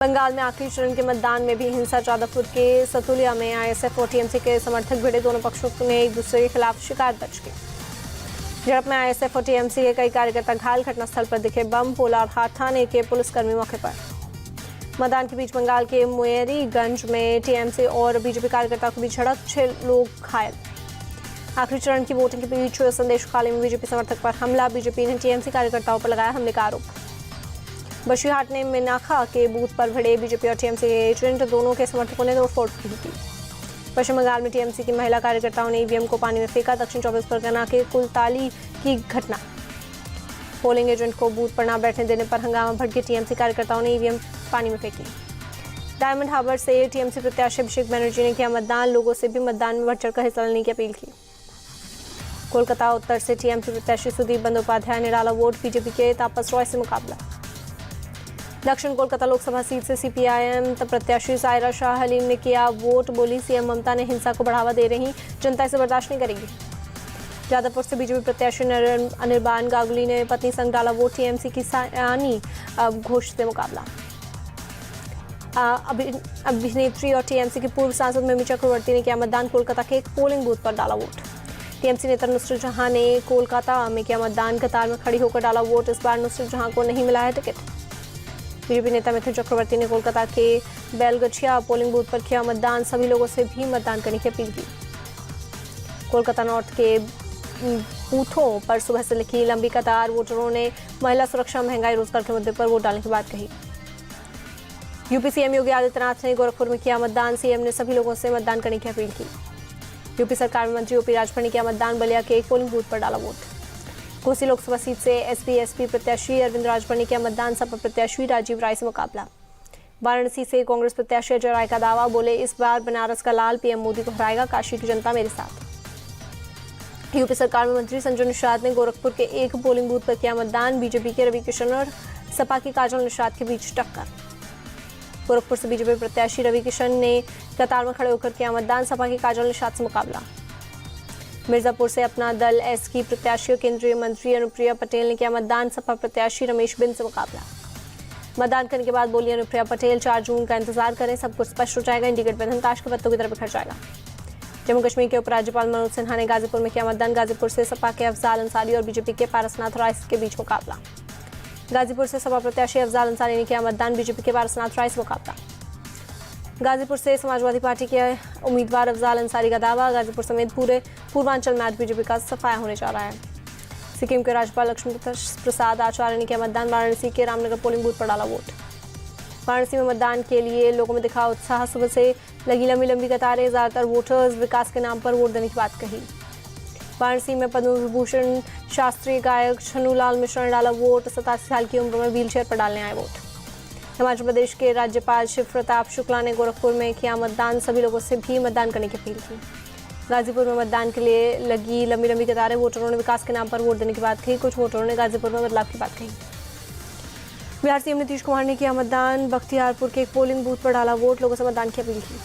बंगाल में आखिरी चरण के मतदान में भी हिंसा। जादवपुर के सतुलिया में आईएसएफ और टीएमसी के समर्थक भिड़े। दोनों पक्षों ने एक दूसरे के खिलाफ शिकायत दर्ज की। झड़प में आईएसएफ और टीएमसी के कई कार्यकर्ता घायल। घटनास्थल पर दिखे बम। पोलारहाट थाने के पुलिसकर्मी मौके पर। मतदान के बीच बंगाल के मुएरीगंज में टीएमसी और बीजेपी कार्यकर्ताओं के बीच झड़प। 6 लोग घायल। आखिरी चरण की वोटिंग के बीच संदेश खाली में बीजेपी समर्थक पर हमला। बीजेपी ने टीएमसी कार्यकर्ताओं पर लगाया हमले का आरोप। बशीहाट ने मिनाखा के बूथ पर भिड़े बीजेपी और टीएमसी के एजेंट। दोनों के समर्थकों ने तोड़फोड़ की। पश्चिम बंगाल में टीएमसी की महिला कार्यकर्ताओं ने ईवीएम को पानी में फेंका। दक्षिण 24 परगना के कुलताली की घटना। पोलिंग एजेंट को बूथ पर न बैठने देने पर हंगामा भड़के। टीएमसी कार्यकर्ताओं ने ईवीएम पानी में फेंकी। डायमंड हार्बर से टीएमसी प्रत्याशी अभिषेक बनर्जी ने किया मतदान। लोगों से भी मतदान में बढ़ चढ़कर हिस्सा लेने की अपील की। कोलकाता उत्तर से टीएमसी प्रत्याशी सुदीप बंदोपाध्याय ने डाला वोट। बीजेपी के तापस रॉय से मुकाबला। दक्षिण कोलकाता लोकसभा सीट से सीपीआईएम प्रत्याशी सायरा शाह हलीम ने किया वोट। बोली, सीएम ममता ने हिंसा को बढ़ावा दे रही, जनता इसे बर्दाश्त नहीं करेगी। जादवपुर से बीजेपी प्रत्याशी अनिर्बान गांगुली ने पत्नी संग डाला वोट। टीएमसी की सायानी घोष से मुकाबला। अभिनेत्री और टीएमसी की पूर्व सांसद मिमी चक्रवर्ती ने किया मतदान। कोलकाता के एक पोलिंग बूथ पर डाला वोट। टीएमसी नेता नुसरत जहां ने कोलकाता में किया मतदान। कतार में खड़ी होकर डाला वोट। इस बार नुसरत जहां को नहीं मिला है टिकट। बीजेपी नेता मिथुन चक्रवर्ती ने कोलकाता के बेलगछिया पोलिंग बूथ पर किया मतदान। सभी लोगों से भी मतदान करने की अपील की। कोलकाता नॉर्थ के बूथों पर सुबह से लिखी लंबी कतार। वोटरों ने महिला सुरक्षा, महंगाई, रोजगार के मुद्दे पर वोट डालने की बात कही। यूपी सीएम योगी आदित्यनाथ ने गोरखपुर में किया मतदान। सीएम ने सभी लोगों से मतदान करने की अपील की। यूपी सरकार में मंत्री ओपी राजभर ने किया मतदान। बलिया के एक पोलिंग बूथ पर डाला वोट। कोसी लोकसभा सीट से एसपी प्रत्याशी अरविंद राजभर ने किया मतदान। सपा प्रत्याशी राजीव राय से मुकाबला। वाराणसी से कांग्रेस प्रत्याशी अजय राय का दावा। बोले, इस बार बनारस का लाल पीएम मोदी को हराएगा। काशी की जनता मेरे साथ। यूपी सरकार में मंत्री संजय निषाद ने गोरखपुर के एक पोलिंग बूथ पर किया मतदान। बीजेपी के रवि किशन और सपा की काजल निषाद के बीच टक्कर। गोरखपुर से बीजेपी प्रत्याशी रवि किशन ने कतार में खड़े होकर किया मतदान। सपा की काजल निषाद से मुकाबला। मिर्जापुर से अपना दल एस की प्रत्याशी केंद्रीय मंत्री अनुप्रिया पटेल ने किया मतदान। सपा प्रत्याशी रमेश बिंद से मुकाबला। मतदान करने के बाद बोली अनुप्रिया पटेल, 4 जून का इंतजार करें, सब कुछ स्पष्ट हो जाएगा। इंडिकेट बंधन ताश के पत्तों की तरह बिखर जाएगा। जम्मू कश्मीर के उपराज्यपाल मनोज सिन्हा ने गाजीपुर में किया मतदान। गाजीपुर से सपा के अफजाल अंसारी और बीजेपी के पारसनाथ राय के बीच मुकाबला। गाजीपुर से सपा प्रत्याशी अफजाल अंसारी ने किया मतदान। बीजेपी के पारसनाथ राय से मुकाबला। गाजीपुर से समाजवादी पार्टी के उम्मीदवार अफजाल अंसारी का दावा। गाजीपुर समेत पूरे पूर्वांचल में आज बीजेपी का सफाया होने जा रहा है। सिक्किम के राज्यपाल लक्ष्मी प्रसाद आचार्य ने किया मतदान। वाराणसी के रामनगर पोलिंग बूथ पर डाला वोट। वाराणसी में मतदान के लिए लोगों में दिखा उत्साह। सुबह से लगी लंबी लंबी कतारें। ज्यादातर वोटर्स विकास के नाम पर वोट देने की बात कही। वाराणसी में पद्म विभूषण शास्त्रीय गायक छन्नूलाल मिश्रा ने डाला वोट। 87 साल की उम्र में व्हीलचेयर पर डालने आए वोट। हिमाचल प्रदेश के राज्यपाल शिव प्रताप शुक्ला ने गोरखपुर में किया मतदान। सभी लोगों से भी मतदान करने की अपील की। गाजीपुर में मतदान के लिए लगी लंबी लंबी कतारें। वोटरों ने विकास के नाम पर वोट देने की बात कही। कुछ वोटरों ने गाजीपुर में बदलाव की बात कही। बिहार सीएम नीतीश कुमार ने किया मतदान। बख्तियारपुर के एक पोलिंग बूथ पर डाला वोट। लोगों से मतदान की अपील की।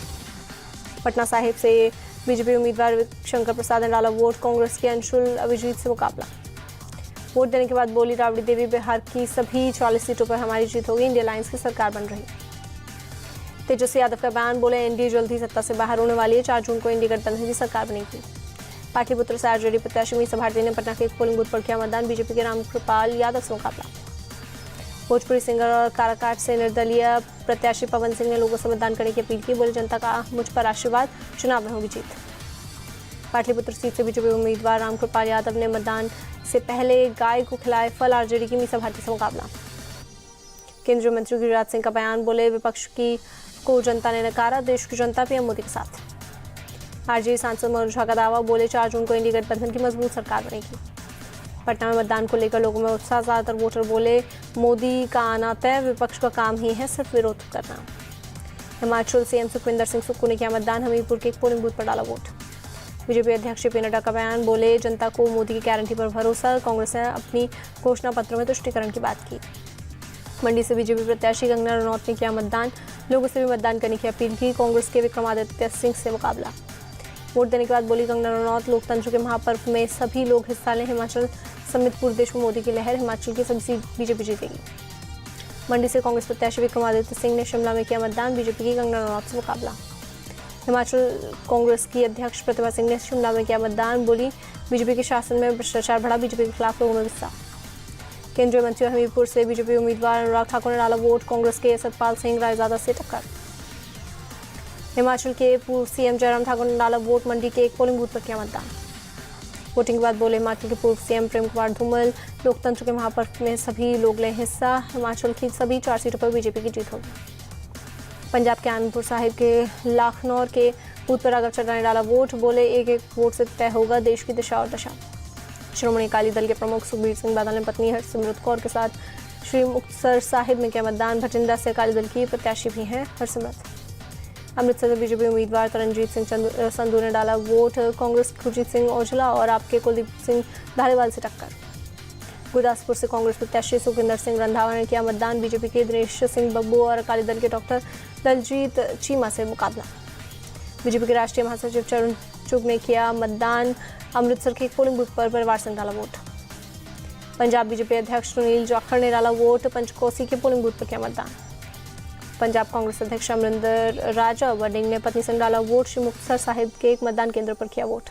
पटना साहिब से बीजेपी उम्मीदवार शंकर प्रसाद ने डाला वोट। कांग्रेस के अंशुल अभिजीत से मुकाबला। वोट देने के बाद बोली राबड़ी देवी, बिहार की सभी 44 सीटों पर हमारी जीत होगी। इंडिया अलायंस की सरकार बन रही। तेजस्वी यादव का बयान। बोले, एनडीए जल्द ही सत्ता से बाहर होने वाली है। 4 जून को एनडीए गठबंधन की सरकार बनेगी। पाटलिपुत्र से आरजेडी प्रत्याशी मीसा भारती ने पटना के एक पोलिंग बूथ पर किया मतदान। बीजेपी के रामकृपाल यादव से मुकाबला। भोजपुरी सिंगर और काराकाट से निर्दलीय प्रत्याशी पवन सिंह ने लोगों से मतदान करने की अपील की। बोले, जनता का मुझ पर आशीर्वाद, चुनाव में होगी जीत। पाटलिपुत्र सीट से बीजेपी उम्मीदवार रामकृपाल यादव ने मतदान से पहले गाय को खिलाए फल। आरजेडी की मीसा भारती से मुकाबला। केंद्रीय मंत्री गिरिराज सिंह का बयान। बोले, विपक्ष को जनता ने नकारा, देश की जनता पीएम मोदी के साथ। आरजेडी सांसद मनोज झा का दावा। बोले, 4 जून को एनडीए गठबंधन की मजबूत सरकार बनेगी। पटना में मतदान को लेकर लोगों में उत्साह। ज्यादातर वोटर बोले, मोदी का आना तय, विपक्ष का काम ही है सिर्फ विरोध करना। हिमाचल सीएम सुखविंदर सिंह सुक्खू ने किया मतदान। हमीरपुर के एक पोलिंग बूथ पर डाला वोट। बीजेपी अध्यक्ष जेपी नड्डा का बयान। बोले, जनता को मोदी की गारंटी पर भरोसा। कांग्रेस ने अपनी घोषणा पत्र में तुष्टीकरण की बात की। मंडी से बीजेपी प्रत्याशी कंगना रनौत ने किया मतदान। लोगों से भी मतदान करने की अपील की। कांग्रेस के विक्रमादित्य सिंह से मुकाबला। वोट देने के बाद बोली कंगना रनौत, लोकतंत्र के महापर्व में सभी लोग हिस्सा लें। हिमाचल समेत पूरे देश में मोदी की लहर। हिमाचल की सभी सीट बीजेपी जीतेगी। मंडी से कांग्रेस प्रत्याशी विक्रमादित्य सिंह ने शिमला में किया मतदान, बीजेपी की कंगना रनौत से मुकाबला। हिमाचल कांग्रेस की अध्यक्ष प्रतिभा सिंह ने शिमला में किया मतदान, बोली बीजेपी के शासन में भ्रष्टाचार बढ़ा, बीजेपी के खिलाफ लोगों में गुस्सा। केंद्रीय मंत्री हमीरपुर से बीजेपी उम्मीदवार अनुराग ठाकुर ने डाला वोट, कांग्रेस के सतपाल सिंह रायजादा से टक्कर। हिमाचल के पूर्व सीएम जयराम ठाकुर ने डाला वोट, मंडी के एक पोलिंग बूथ पर किया मतदान। वोटिंग के बाद बोले हिमाचल के पूर्व सीएम प्रेम कुमार धूमल, लोकतंत्र के महापर्व में सभी लोग लें हिस्सा, हिमाचल की सभी 4 सीटों पर बीजेपी की जीत होगी। पंजाब के आनंदपुर साहिब के लाखनौर के बूथ पर राघव चड्ढा ने डाला वोट, बोले एक वोट से तय होगा देश की दिशा और दशा। श्रोमणी अकाली दल के प्रमुख सुखबीर सिंह बादल ने पत्नी हरसिमरत कौर के साथ श्री मुक्तसर साहिब में किया मतदान, भटिंडा से अकाली दल की प्रत्याशी भी हैं हरसिमरत। अमृतसर से बीजेपी उम्मीदवार तरनजीत सिंह संधू ने डाला वोट, कांग्रेस खुरजीत सिंह औजला और आपके कुलदीप सिंह धालीवाल से टक्कर। गुरदासपुर से कांग्रेस प्रत्याशी सुखविंदर सिंह रंधावा ने किया मतदान, बीजेपी के दिनेश सिंह बब्बू और अकाली दल के डॉक्टर दलजीत चीमा से मुकाबला। बीजेपी के राष्ट्रीय महासचिव चरण चुग ने किया मतदान, अमृतसर के एक पोलिंग बूथ पर परिवार संघ डाला वोट। पंजाब बीजेपी अध्यक्ष सुनील जाखड़ ने डाला वोट, पंचकोसी के पोलिंग बूथ पर किया मतदान। पंजाब कांग्रेस अध्यक्ष अमरिंदर राजा वडिंग ने पत्नी संग डाला वोट, श्री मुक्तसर साहिब के एक मतदान केंद्र पर किया वोट।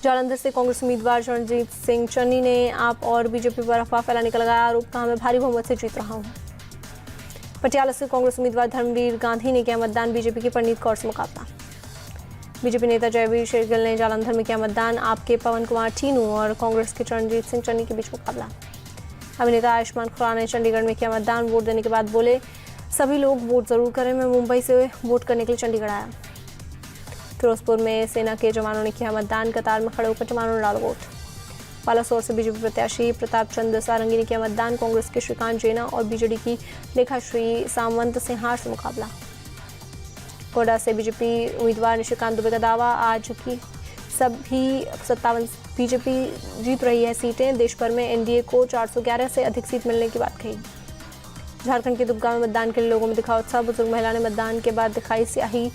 जालंधर से कांग्रेस उम्मीदवार रणजीत सिंह चन्नी ने आप और बीजेपी पर अफवाह फैलाने का लगाया आरोप, कहा मैं भारी बहुमत से जीत रहा हूं। पटियाला से कांग्रेस उम्मीदवार धर्मवीर गांधी ने किया मतदान, बीजेपी की परनीत कौर से मुकाबला। बीजेपी नेता जयवीर शेरगिल ने जालंधर में किया मतदान, आपके पवन कुमार टीनू और कांग्रेस के रणजीत सिंह चन्नी के बीच मुकाबला। अभिनेता आयुष्मान खुराना ने चंडीगढ़ में किया मतदान, वोट देने के बाद बोले सभी लोग वोट जरूर करें, मैं मुंबई से वोट करने के लिए चंडीगढ़ आया। फिरोजपुर में सेना के जवानों ने किया मतदान, कतार में खड़े होकर जवानों ने डाला वोट। बालासोर से बीजेपी प्रत्याशी प्रताप चंद सारंगी ने किया मतदान, कांग्रेस के श्रीकांत जैना और बीजेडी की लेखाश्री सामंत सिंहार से मुकाबला। कोडा से बीजेपी उम्मीदवार निशिकांत दुबे का दावा, आज की सभी 57 बीजेपी जीत रही है सीटें, देश भर में एनडीए को 411 से अधिक सीट मिलने की बात कही। झारखंड के दुबका में मतदान के लिए लोगों में दिखा उत्साह, बुजुर्ग महिला ने मतदान के बाद दिखाई स्याही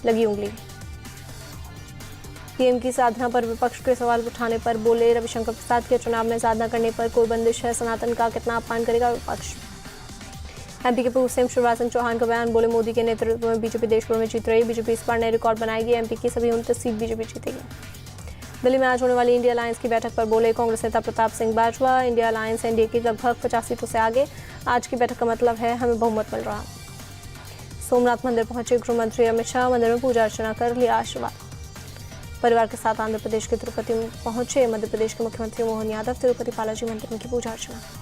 लगी उंगली। पीएम की साधना पर विपक्ष के सवाल उठाने पर बोले रविशंकर प्रसाद के चुनाव में साधना करने पर कोई बंदिश है, सनातन का कितना अपमान करेगा विपक्ष। एमपी के पूर्व सीएम शिवराज सिंह चौहान का बयान, बोले मोदी के नेतृत्व में बीजेपी देश भर में जीत रही, बीजेपी इस बार नए रिकॉर्ड बनाएगी, एमपी की सभी 29 सीट बीजेपी जीतेगी। दिल्ली में आज होने वाली इंडिया अलायंस की बैठक पर बोले कांग्रेस नेता Pratap Singh Bajwa, India alliance NDA की लगभग 50 सीटों से आगे, आज की बैठक का मतलब है हमें बहुमत मिल रहा। सोमनाथ मंदिर पहुंचे गृह मंत्री अमित शाह, मंदिर में पूजा अर्चना कर लिया आशीर्वाद। परिवार के साथ आंध्र प्रदेश के तिरुपति पहुंचे मध्य प्रदेश के मुख्यमंत्री मोहन यादव, तिरुपति बालाजी मंदिर में की पूजा अर्चना।